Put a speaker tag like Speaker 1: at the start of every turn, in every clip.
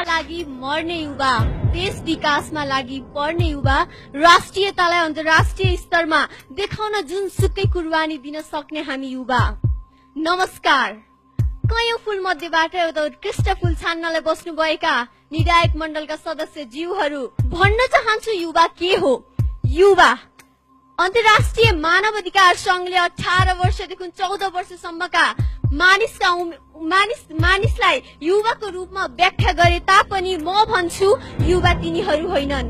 Speaker 1: लागि मर्ने युवा, देश विकासमा लागि पढ्ने युवा, राष्ट्रियतालाई अन्तर्राष्ट्रिय स्तरमा देखाउन जुनसुकै कुर्बानी दिन सक्ने हामी युवा। नमस्कार। कयौं फूल मध्येबाट एउटा उत्कृष्ट फूल छान्नलाई बस्नुभएका निर्णायक मण्डलका सदस्य ज्यूहरू, भन्न चाहन्छु युवा के हो। युवा अन्तर्राष्ट्रिय मानव अधिकार संघले 18 वर्षदेखि 14 वर्षसम्मका मानिसलाई युवाको रूपमा व्याख्या गरे तापनि म भन्छु युवा तिनीहरू होइनन्।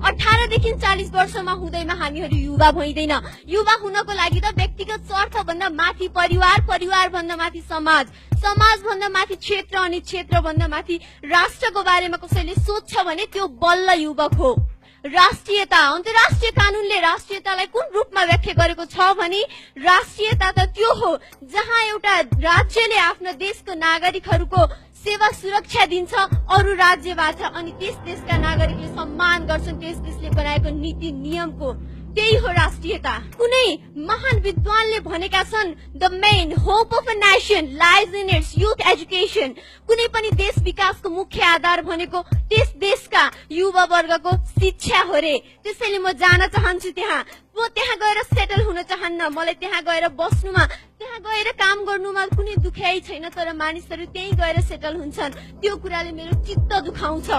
Speaker 1: 18 देखि 40 वर्षमा हुँदैमा हामीहरू युवा भइदैन। युवा हुनको लागि त व्यक्तिगत स्वार्थ भन्दा माथि परिवार, परिवार भन्दा माथि समाज, समाज भन्दा माथि क्षेत्र अनि क्षेत्र भन्दा माथि राष्ट्रको बारेमा कसैले सोच्छ भने त्यो बल्ल युवक हो। राष्ट्रियता, अन्तर्राष्ट्रिय कानूनले राष्ट्रियतालाई कुन रूपमा व्याख्या गरेको छ भने राष्ट्रियता त त्यो हो जहाँ एउटा राज्यले आफ्नो देशको नागरिकहरूको सेवा सुरक्षा दिन्छ अरू राज्यबाट, अनि त्यस देशका नागरिकले सम्मान गर्छन् त्यस देशले बनाएको नीति नियमको। त्यही हो राष्ट्रियता। कुनै महान विद्वानले भनेका छन् the main hope of a nation lies in its youth education. कुनै पनि देश विकासको मुख्य आधार भनेको त्यस देशका युवा वर्गको शिक्षा हो रे। त्यसैले म जान चाहन्छु त्यहाँ। म त्यहाँ गएर सेटल हुन चाहन्न। मलाई त्यहाँ गएर बस्नुमा, त्यहाँ गएर काम गर्नुमा कुनै दुखाइ छैन, तर मानिसहरू त्यही गएर सेटल हुन्छन्। त्यो कुराले मेरो चित्त दुखाउँछ।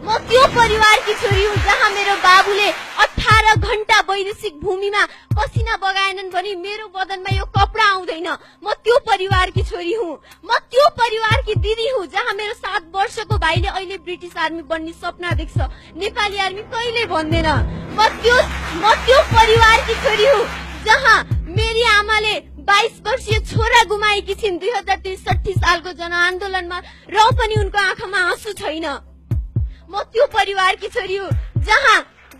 Speaker 1: म त्यो परिवारकी छोरी हुँ जहाँ मेरो बाबुले 18 घण्टा वैदेशिक भूमिमा पसिना बगाएनन् भने मेरो बदनमा यो कपडा आउँदैन। म त्यो परिवारकी छोरी हुँ। म त्यो परिवारकी दिदी हुँ जहाँ मेरो 7 वर्षको भाइले अहिले ब्रिटिस आर्मी बन्ने सपना देख्छ, नेपाली आर्मी कहिले भन्दैन। म त्यो परिवारकी छोरी हुँ जहाँ मेरी आमाले 22 वर्षीय छोरा गुमाएकी छिन् 2063 सालको जनआन्दोलनमा, र पनि उनको आँखामा आँसु छैन। म त्यो परिवारकी छोरी हुँ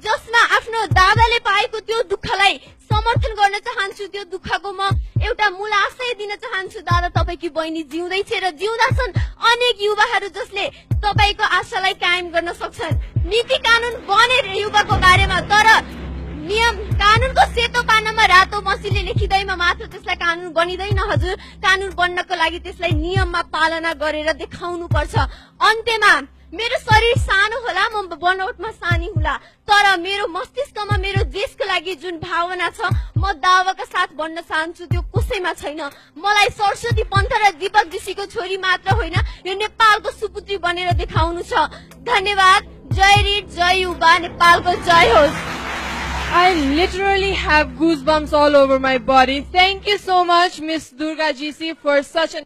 Speaker 1: जसमा आफ्नो दादाले पाएको त्यो दुःखलाई समर्थन गर्न चाहन्छु। त्यो दुःखको म एउटा मूल आशय दिन चाहन्छु। दादा तपाईकी बहिनी जिउँदै छ र जिउँदा छन् अनेक युवाहरू जसले तपाईको आशालाई कायम गर्न सक्छन्। नीति कानून बने युवाको बारेमा, तर नियम कानूनको सेतो पानामा रातो मसीले लेखिँदैमा मात्र त्यसलाई कानून बनिँदैन हजुर। कानून बन्नको लागि त्यसलाई नियममा पालना गरेर देखाउनु पर्छ। अन्त्यमा मेरो शरीर सानो होला, म बनौटमा सानी होला, तर मेरो मस्तिष्कमा मेरो देशको लागि जुन भावना छ म दावाका साथ भन्न चाहन्छु त्यो कसैमा छैन। मलाई सरस्वती पन्थ र दीपक जोशीको छोरी मात्र होइन, यो नेपालको सुपुत्री बनेर देखाउनु छ। धन्यवाद। जय रीड, जय युवा, नेपालको जय होस्।
Speaker 2: I literally have goosebumps all over my body. Thank you so much, Miss Durga GC, for such an